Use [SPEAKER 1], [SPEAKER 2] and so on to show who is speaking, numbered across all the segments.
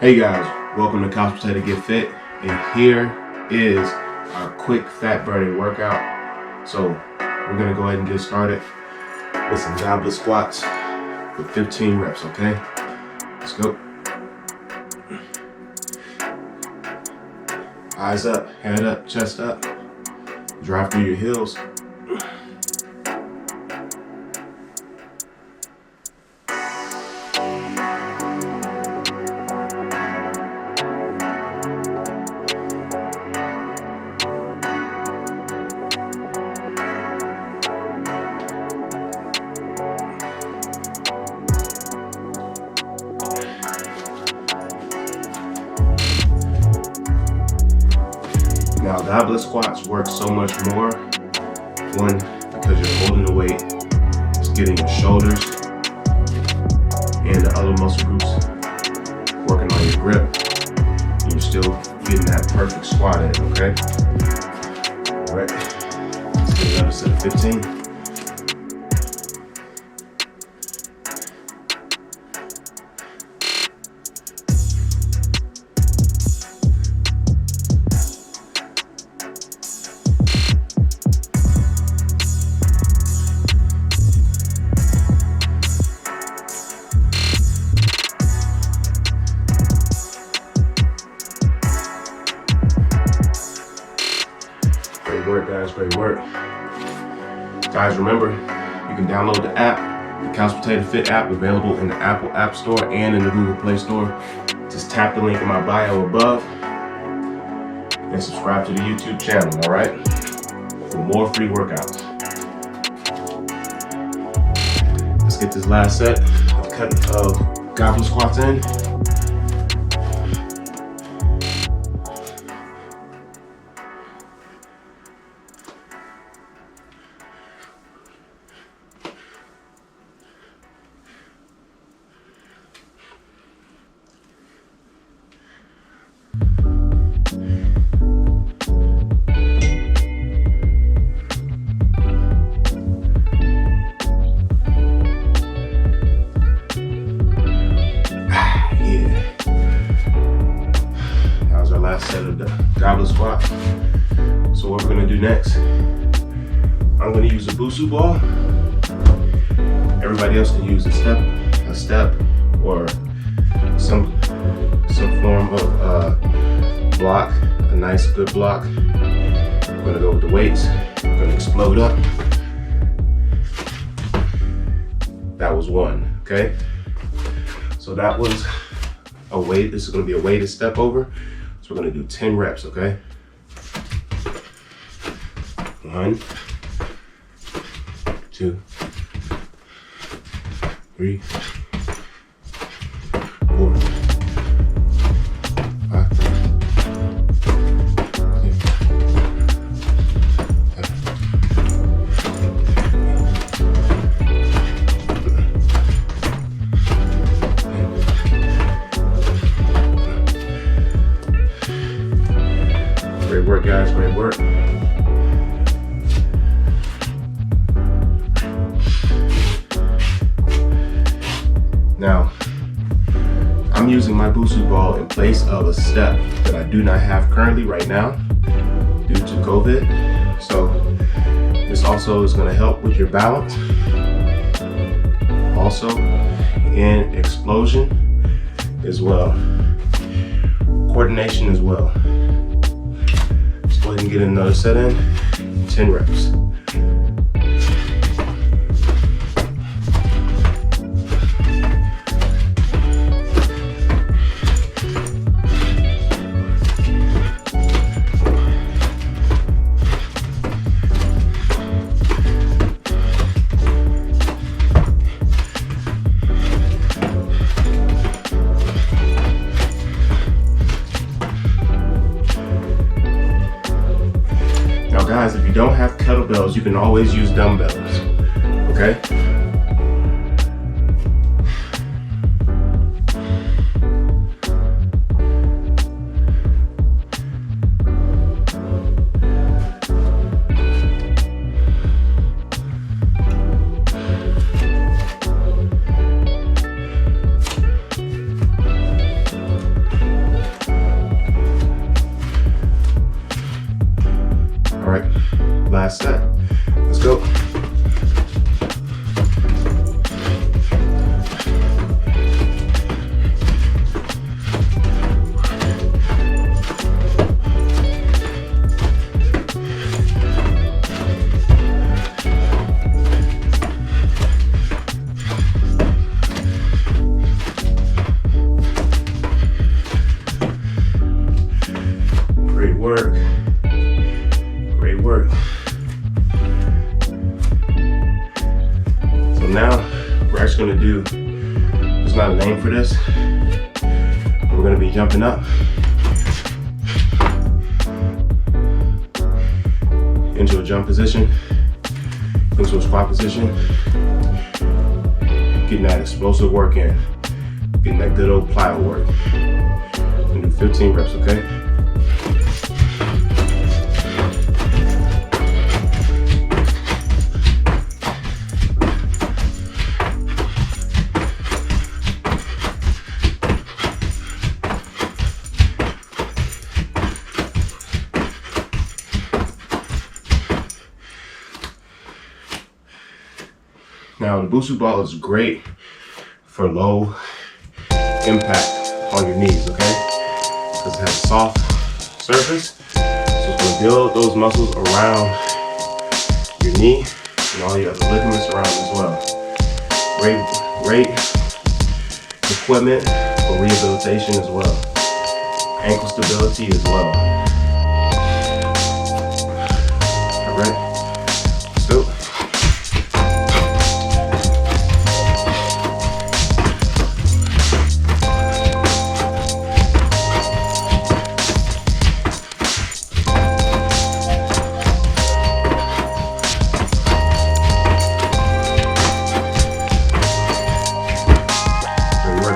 [SPEAKER 1] Hey guys, welcome to Couch Potato Get Fit, and here is our quick fat burning workout. So we're gonna go ahead and get started with some goblet squats with 15 reps, okay? Let's go. Eyes up, head up, chest up. Drive through your heels. Now, goblet squats work so much more. One, because you're holding the weight, it's getting your shoulders and the other muscle groups working on your grip, and you're still getting that perfect squat in, okay? All right, let's get another set of 15. Great work, guys, great work. Guys, remember, you can download the app, the Couch Potato Fit app, available in the Apple App Store and in the Google Play Store. Just tap the link in my bio above and subscribe to the YouTube channel, all right? For more free workouts. Let's get this last set of goblet squats in. Set of the goblet squat. So what we're gonna do next, I'm gonna use a Busu ball. Everybody else can use a step, or some form of block, a nice good block. I'm gonna go with the weights. I'm gonna explode up. That was one, okay? So that was a weight. This is gonna be a weighted step over. So we're gonna do 10 reps, okay? 1, 2, 3, 4, 5, 6, 7, 8. Great work, guys, great work. Now, I'm using my Busu ball in place of a step that I do not have currently right now due to COVID. So this also is going to help with your balance, also in explosion as well, coordination as well. Let's go ahead and get another set in, 10 reps. Guys, if you don't have kettlebells, you can always use dumbbells, okay? last set. Let's go. Great work. Great work. So now we're actually going to do, there's not a name for this. We're going to be jumping up into a jump position, into a squat position, getting that explosive work in, getting that good old plyo work. We're going to do 15 reps, okay? Now the Busu ball is great for low impact on your knees, okay? Because it has a soft surface, so it's going to build those muscles around your knee and all the other ligaments around as well. Great equipment for rehabilitation as well. Ankle stability as well. All right, let's go.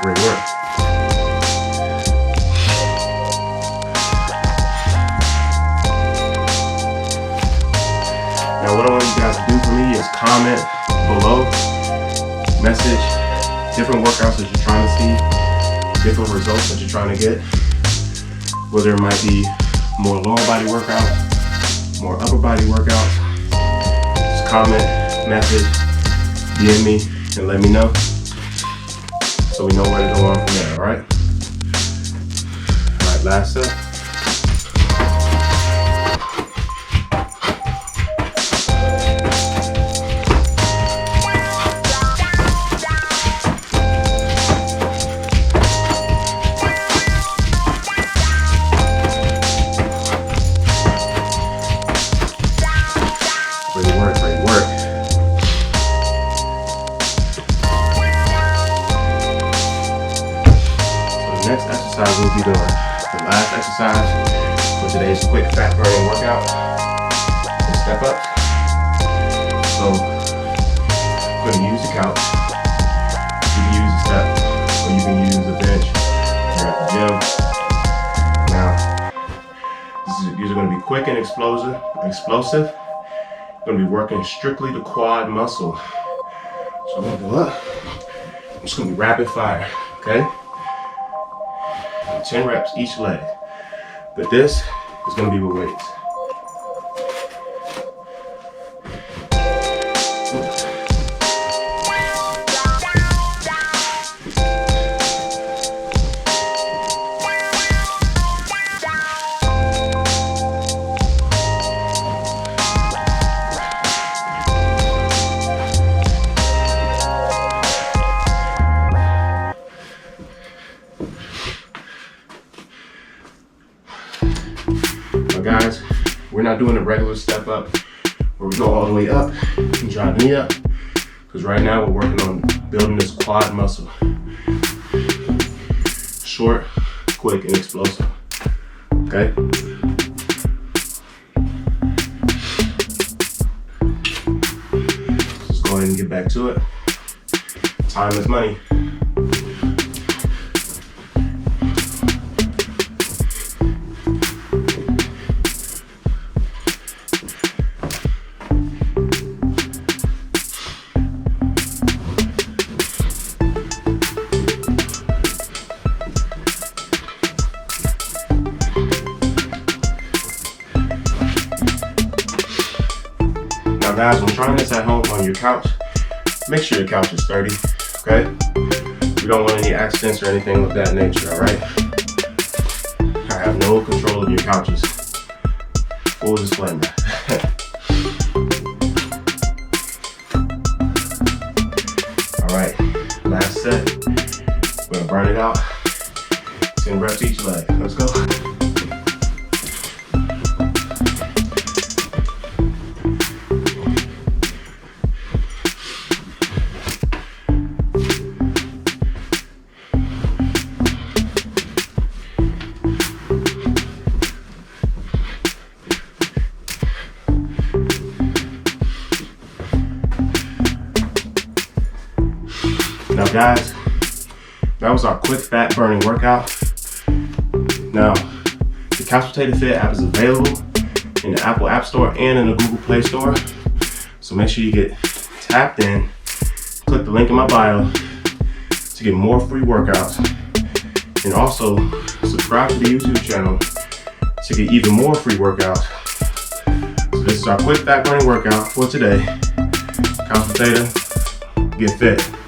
[SPEAKER 1] Great work. Now what I want you guys to do for me is comment below, message different workouts that you're trying to see, different results that you're trying to get, whether it might be more lower body workouts, more upper body workouts. Just comment, message, DM me, and let me know, so we know where to go on from there, all right? All right, last set. Great work, great work. Next exercise we'll be doing, the last exercise for today's quick fat burning workout is step ups. So I'm going to use the couch. You can use a step or you can use a bench here at the gym. Now these are going to be quick and explosive. I'm going to be working strictly the quad muscle. So I'm going to go up. I'm just going to be rapid fire, okay? 10 reps each leg, but this is going to be with weights. Guys, we're not doing a regular step up where we go all the way up and drive the knee up, because right now we're working on building this quad muscle. Short, quick, and explosive. Okay? Let's go ahead and get back to it. Time is money. guys, when trying this at home on your couch, make sure your couch is sturdy, okay? We don't want any accidents or anything of that nature, all right? I have no control of your couches. Full disclaimer. All right, last set. We're gonna burn it out. 10 reps each leg. Let's go. Now guys, that was our quick fat burning workout. Now, the Couch Potato Fit app is available in the Apple App Store and in the Google Play Store. So make sure you get tapped in, click the link in my bio to get more free workouts. And also subscribe to the YouTube channel to get even more free workouts. So this is our quick fat burning workout for today. Couch Potato, get fit.